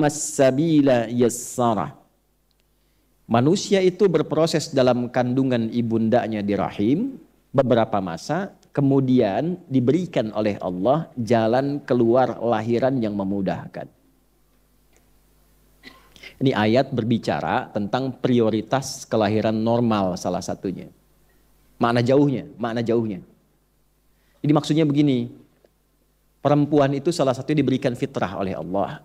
Mas-sabila yassara. Manusia itu berproses dalam kandungan ibundanya di rahim beberapa masa, kemudian diberikan oleh Allah jalan keluar lahiran yang memudahkan. Ini ayat berbicara tentang prioritas kelahiran normal salah satunya. Makna jauhnya. Jadi maksudnya begini, perempuan itu salah satunya diberikan fitrah oleh Allah.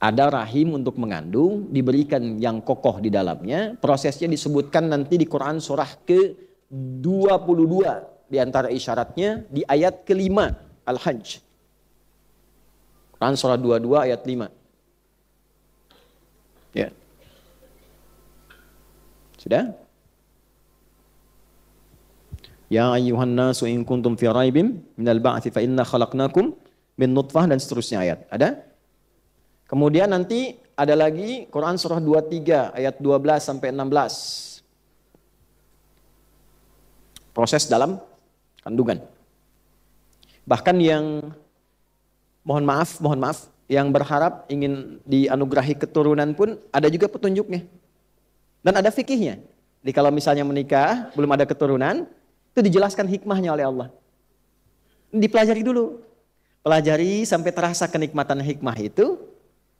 Ada rahim untuk mengandung, diberikan yang kokoh di dalamnya. Prosesnya disebutkan nanti di Quran surah ke-22. Di antara isyaratnya di ayat ke-5 Al-Hajj. Quran surah 22 ayat 5. Ya. Sudah? Ya ayyuhan nasu in kuntum fi raibim minal ba'tsi fa inna khalaqnakum min nutfah, dan seterusnya ayat. Ada? Kemudian nanti ada lagi Quran surah 23 ayat 12 sampai 16. Proses dalam kandungan. Bahkan yang mohon maaf, yang berharap ingin dianugerahi keturunan pun ada juga petunjuknya. Dan ada fikihnya. Jadi kalau misalnya menikah, belum ada keturunan, itu dijelaskan hikmahnya oleh Allah. Dipelajari dulu. Pelajari sampai terasa kenikmatan hikmah itu.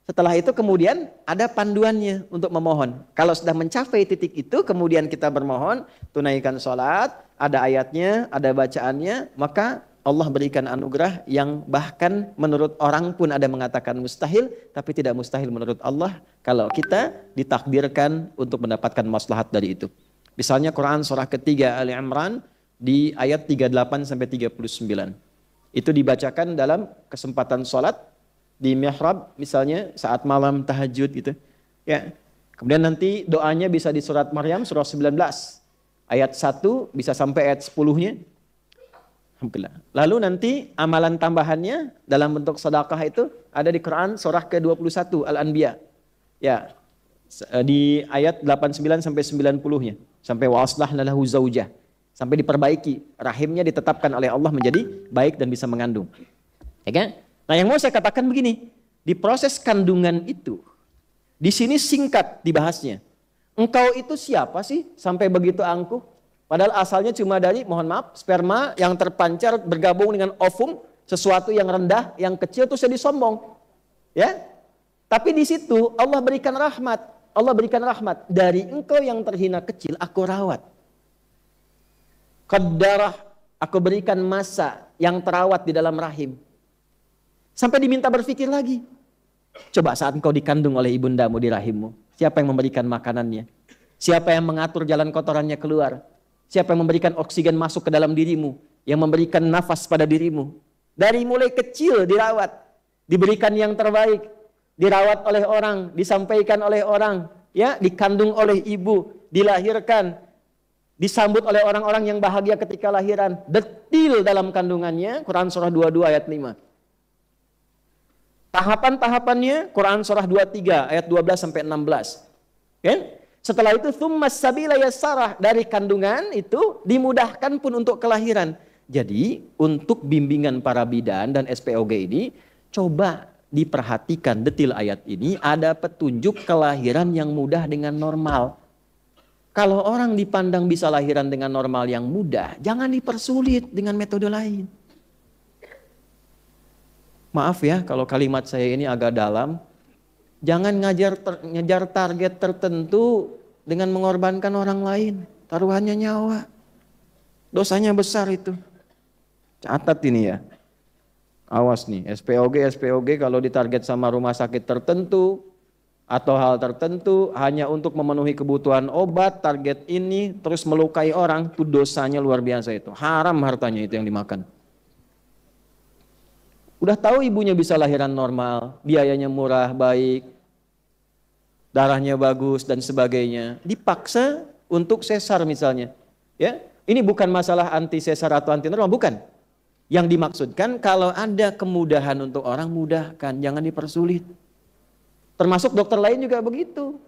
Setelah itu kemudian ada panduannya untuk memohon. Kalau sudah mencapai titik itu, kemudian kita bermohon, tunaikan sholat, ada ayatnya, ada bacaannya, maka Allah berikan anugerah yang bahkan menurut orang pun ada mengatakan mustahil, tapi tidak mustahil menurut Allah kalau kita ditakdirkan untuk mendapatkan maslahat dari itu. Misalnya Quran surah ketiga Ali Imran di ayat 38 sampai 39. Itu dibacakan dalam kesempatan sholat di mihrab misalnya saat malam tahajud gitu. Ya. Kemudian nanti doanya bisa di surat Maryam surah 19 ayat 1 bisa sampai ayat 10-nya. Alhamdulillah. Lalu nanti amalan tambahannya dalam bentuk sedekah itu ada di Quran surah ke-21 Al-Anbiya. Ya. Di ayat 89 sampai 90-nya. Sampai wa aslahna lahu zaujah. Sampai diperbaiki, rahimnya ditetapkan oleh Allah menjadi baik dan bisa mengandung. Ya kan? Nah, yang mau saya katakan begini, di proses kandungan itu, di sini singkat dibahasnya. Engkau itu siapa sih sampai begitu angkuh? Padahal asalnya cuma dari, mohon maaf, sperma yang terpancar bergabung dengan ovum, sesuatu yang rendah, yang kecil itu jadi sombong. Ya? Tapi di situ Allah berikan rahmat. Allah berikan rahmat. Dari engkau yang terhina kecil, aku rawat. Qaddarah, aku berikan masa yang terawat di dalam rahim. Sampai diminta berpikir lagi. Coba saat engkau dikandung oleh ibundamu di rahimmu, siapa yang memberikan makanannya? Siapa yang mengatur jalan kotorannya keluar? Siapa yang memberikan oksigen masuk ke dalam dirimu? Yang memberikan nafas pada dirimu? Dari mulai kecil dirawat, diberikan yang terbaik, dirawat oleh orang, disampaikan oleh orang, ya, dikandung oleh ibu, dilahirkan, disambut oleh orang-orang yang bahagia ketika lahiran. Detil dalam kandungannya, Quran surah 22 ayat 5. Tahapan-tahapannya Quran surah 23 ayat 12 sampai 16. Ya? Setelah itu tsummas sabila yassarah, dari kandungan itu dimudahkan pun untuk kelahiran. Jadi untuk bimbingan para bidan dan SPOG ini coba diperhatikan detil ayat ini, ada petunjuk kelahiran yang mudah dengan normal. Kalau orang dipandang bisa lahiran dengan normal yang mudah, jangan dipersulit dengan metode lain. Maaf ya kalau kalimat saya ini agak dalam. Jangan ngejar target tertentu dengan mengorbankan orang lain. Taruhannya nyawa. Dosanya besar itu. Catat ini ya. Awas nih, SPOG kalau ditarget sama rumah sakit tertentu atau hal tertentu hanya untuk memenuhi kebutuhan obat, target ini terus melukai orang, itu dosanya luar biasa itu. Haram hartanya itu yang dimakan. Udah tahu ibunya bisa lahiran normal, biayanya murah, baik, darahnya bagus dan sebagainya. Dipaksa untuk sesar misalnya. Ya, ini bukan masalah anti sesar atau anti normal, bukan. Yang dimaksudkan kalau ada kemudahan untuk orang, mudahkan, jangan dipersulit. Termasuk dokter lain juga begitu.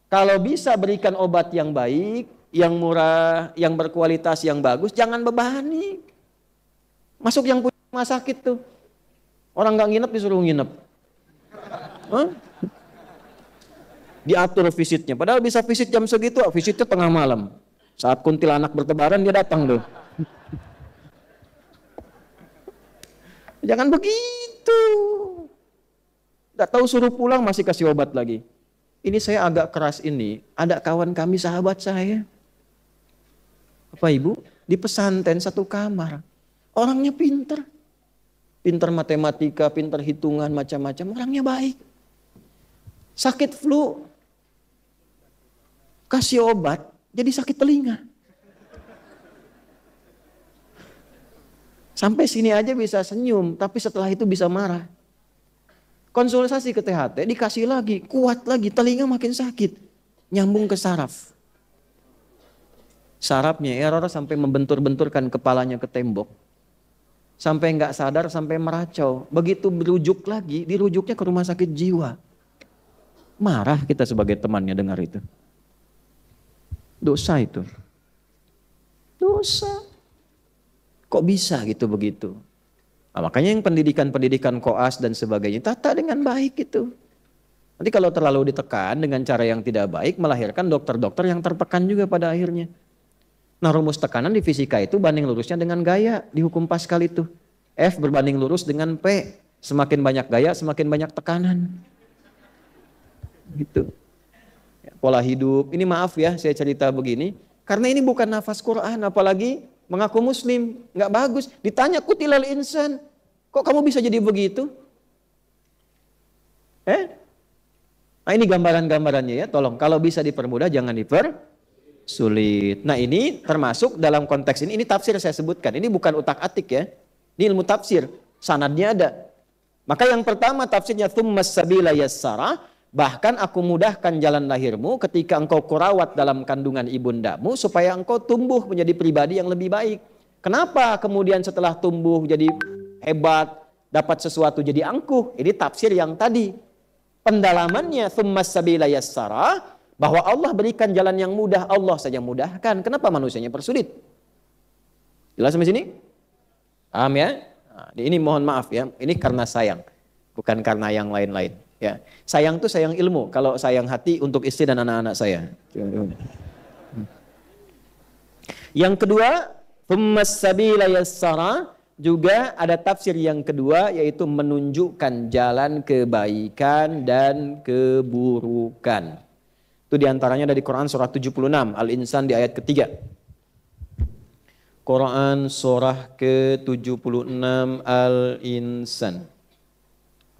Kalau bisa berikan obat yang baik, yang murah, yang berkualitas, yang bagus, jangan bebani. Masuk yang punya rumah sakit tuh. Orang nggak nginep disuruh nginep. Hah? Diatur visitnya. Padahal bisa visit jam segitu, visitnya tengah malam. Saat kuntilanak bertebaran dia datang tuh. Jangan begitu. Gak tahu suruh pulang masih kasih obat lagi. Ini saya agak keras ini. Ada kawan kami sahabat saya. Bapak Ibu, di pesantren satu kamar. Orangnya pinter. Pinter matematika, pinter hitungan, macam-macam. Orangnya baik. Sakit flu. Kasih obat, jadi sakit telinga. Sampai sini aja bisa senyum, tapi setelah itu bisa marah. Konsultasi ke THT, dikasih lagi, kuat lagi, telinga makin sakit. Nyambung ke saraf. Sarafnya error sampai membentur-benturkan kepalanya ke tembok. Sampai nggak sadar, sampai meracau. Begitu berujuk lagi, dirujuknya ke rumah sakit jiwa. Marah kita sebagai temannya dengar itu. Dosa itu. Dosa. Kok bisa gitu begitu? Nah, makanya yang pendidikan-pendidikan koas dan sebagainya tata dengan baik itu. Nanti kalau terlalu ditekan dengan cara yang tidak baik melahirkan dokter-dokter yang tertekan juga pada akhirnya. Nah, rumus tekanan di fisika itu banding lurusnya dengan gaya di hukum Pascal itu. F berbanding lurus dengan P. Semakin banyak gaya, semakin banyak tekanan. Gitu. Ya, pola hidup. Ini maaf ya saya cerita begini. Karena ini bukan nafas Quran. Apalagi mengaku muslim. Nggak bagus. Ditanya kutilal insan. Kok kamu bisa jadi begitu? Nah ini gambaran-gambarannya ya. Tolong kalau bisa dipermudah jangan dipersulit. Nah ini termasuk dalam konteks ini tafsir saya sebutkan. Ini bukan utak-atik ya. Ini ilmu tafsir. Sanadnya ada. Maka yang pertama tafsirnya tsummas sabila yassara. Bahkan aku mudahkan jalan lahirmu ketika engkau kurawat dalam kandungan ibundamu supaya engkau tumbuh menjadi pribadi yang lebih baik. Kenapa kemudian setelah tumbuh jadi hebat, dapat sesuatu jadi angkuh? Ini tafsir yang tadi. Pendalamannya tsummas sabila yassara, bahwa Allah berikan jalan yang mudah, Allah saja mudahkan. Kenapa manusianya persulit? Jelas sampai sini? Paham ya? Nah, ini mohon maaf ya, ini karena sayang, bukan karena yang lain-lain. Ya, sayang tuh sayang ilmu. Kalau sayang hati untuk istri dan anak-anak saya. Yang kedua, tsummas sabila yassara, juga ada tafsir yang kedua yaitu menunjukkan jalan kebaikan dan keburukan. Itu diantaranya dari Quran surah 76 Al-Insan di ayat ketiga. Quran surah ke-76 Al-Insan.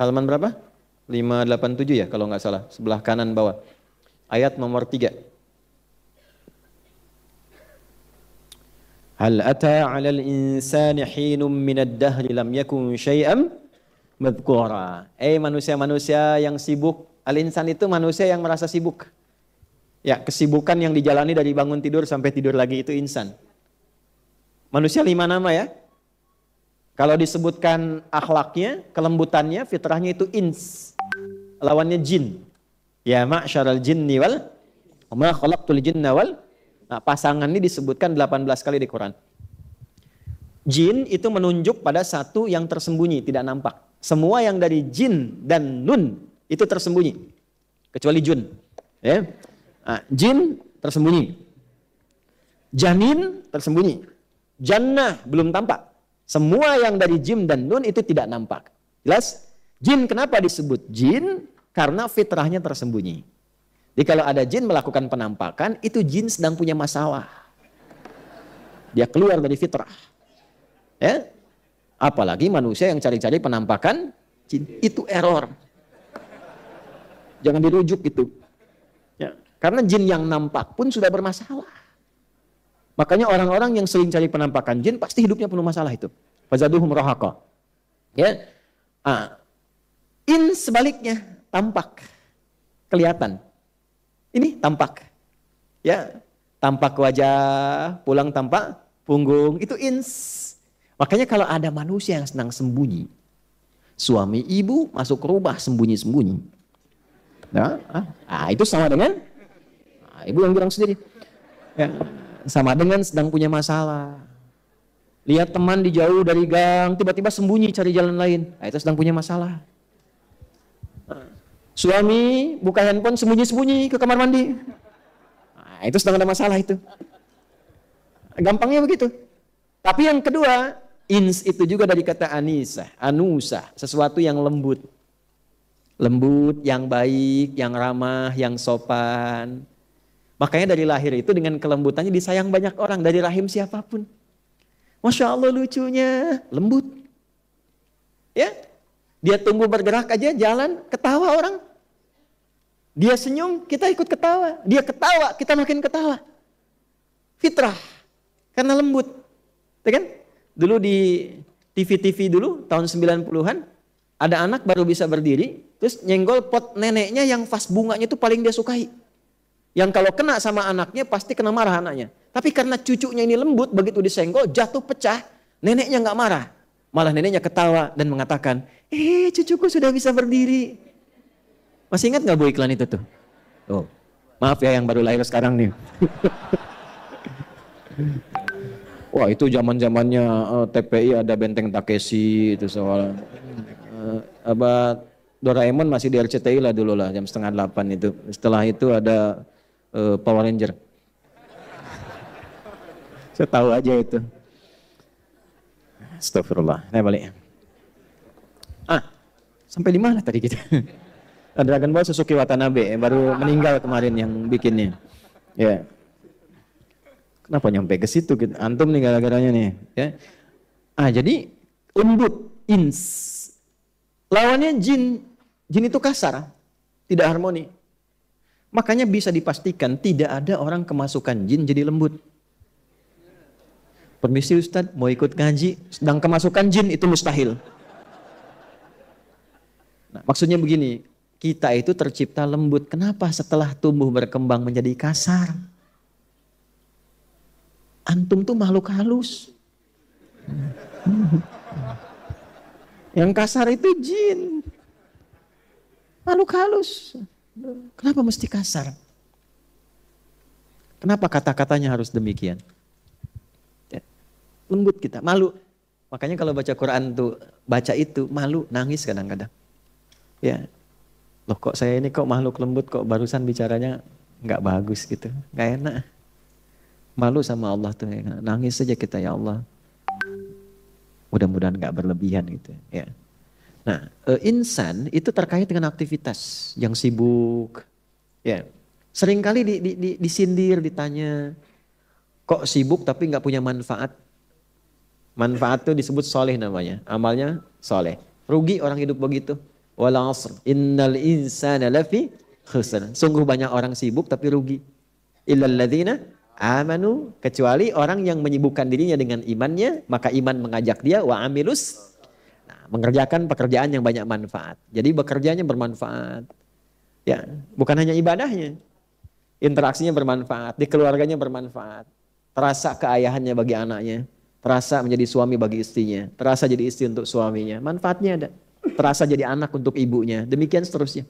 Halaman berapa? 587 ya kalau nggak salah, sebelah kanan bawah. Ayat nomor 3. Hal ata 'alal insani hinum minad dahri lam yakun syai'an madhkura. Manusia-manusia yang sibuk. Al-insan itu manusia yang merasa sibuk. Ya, kesibukan yang dijalani dari bangun tidur sampai tidur lagi itu insan. Manusia 5 nama ya. Kalau disebutkan akhlaknya, kelembutannya, fitrahnya itu ins. Lawannya jin. Ya ma'syaral jinni wal ma khalaqtul jinna wal. Nah, pasangan ini disebutkan 18 kali di Quran. Jin itu menunjuk pada satu yang tersembunyi, tidak nampak. Semua yang dari jin dan nun itu tersembunyi. Kecuali jun. Ya. Nah, jin tersembunyi. Janin tersembunyi. Jannah belum tampak. Semua yang dari jim dan nun itu tidak nampak. Jelas? Jin kenapa disebut jin? Karena fitrahnya tersembunyi. Jadi kalau ada jin melakukan penampakan, itu jin sedang punya masalah. Dia keluar dari fitrah. Ya? Apalagi manusia yang cari-cari penampakan, jin, itu error. Jangan dirujuk itu. Ya. Karena jin yang nampak pun sudah bermasalah. Makanya orang-orang yang sering cari penampakan jin pasti hidupnya penuh masalah itu. Fazaduhum rahaqa. Ya. Sebaliknya tampak, kelihatan. Ini tampak. Ya, tampak wajah, pulang tampak punggung, itu ins. Makanya kalau ada manusia yang senang sembunyi, suami ibu masuk rumah sembunyi-sembunyi. Nah, itu sama dengan ibu yang bilang sendiri. Ya, sama dengan sedang punya masalah. Lihat teman di jauh dari gang, tiba-tiba sembunyi cari jalan lain. Nah, itu sedang punya masalah. Suami buka handphone sembunyi-sembunyi ke kamar mandi. Nah, itu sedang ada masalah itu. Gampangnya begitu. Tapi yang kedua, ins itu juga dari kata anisa, anusa, sesuatu yang lembut. Lembut, yang baik, yang ramah, yang sopan. Makanya dari lahir itu dengan kelembutannya disayang banyak orang dari rahim siapapun. Masya Allah lucunya, lembut. Ya, dia tumbuh bergerak aja, jalan, ketawa orang. Dia senyum, kita ikut ketawa. Dia ketawa, kita makin ketawa. Fitrah, karena lembut. Ya kan? Dulu di TV-TV dulu, tahun 90-an, ada anak baru bisa berdiri, terus nyenggol pot neneknya yang vas bunganya itu paling dia sukai. Yang kalau kena sama anaknya pasti kena marah anaknya. Tapi karena cucunya ini lembut, begitu disenggol jatuh pecah, neneknya nggak marah. Malah neneknya ketawa dan mengatakan, cucuku sudah bisa berdiri. Masih ingat nggak Bu iklan itu tuh? Oh, maaf ya yang baru lahir sekarang nih. Wah itu zaman-zamannya TPI ada Benteng Takeshi itu soal Doraemon masih di RCTI lah dulu lah jam 7:30 itu. Setelah itu ada Power Ranger. Saya tahu aja itu. Astagfirullah. Nah balik. Sampai di mana tadi kita? Dragon Ball Suzuki Watanabe baru meninggal kemarin yang bikinnya. Ya. Kenapa nyampe ke situ? Antum nih gara-garanya nih. Ya. Jadi lembut, ins. Lawannya jin. Jin itu kasar, tidak harmoni. Makanya bisa dipastikan tidak ada orang kemasukan jin jadi lembut. Permisi Ustadz, mau ikut ngaji, sedang kemasukan jin itu mustahil. Nah, maksudnya begini, kita itu tercipta lembut. Kenapa setelah tumbuh berkembang menjadi kasar? Antum tuh makhluk halus. Yang kasar itu jin. Makhluk halus. Kenapa mesti kasar? Kenapa kata-katanya harus demikian? Ya, lembut kita, malu. Makanya kalau baca Quran tuh, baca itu malu, nangis kadang-kadang. Ya, loh kok saya ini kok makhluk lembut, kok barusan bicaranya nggak bagus gitu, nggak enak. Malu sama Allah tuh, ya. Nangis saja kita ya Allah. Mudah-mudahan nggak berlebihan gitu. Ya. Nah, insan itu terkait dengan aktivitas yang sibuk. Ya, seringkali disindir, ditanya, kok sibuk tapi nggak punya manfaat. Manfaat itu disebut soleh namanya, amalnya soleh. Rugi orang hidup begitu. Wal 'asr, innal insana lafi khusr. Sungguh banyak orang sibuk tapi rugi. Illal ladzina amanu, kecuali orang yang menyibukkan dirinya dengan imannya, maka iman mengajak dia wa amilus. Mengerjakan pekerjaan yang banyak manfaat. Jadi bekerjanya bermanfaat. Ya, bukan hanya ibadahnya. Interaksinya bermanfaat, di keluarganya bermanfaat. Terasa keayahannya bagi anaknya, terasa menjadi suami bagi istrinya, terasa jadi istri untuk suaminya. Manfaatnya ada. Terasa jadi anak untuk ibunya. Demikian seterusnya.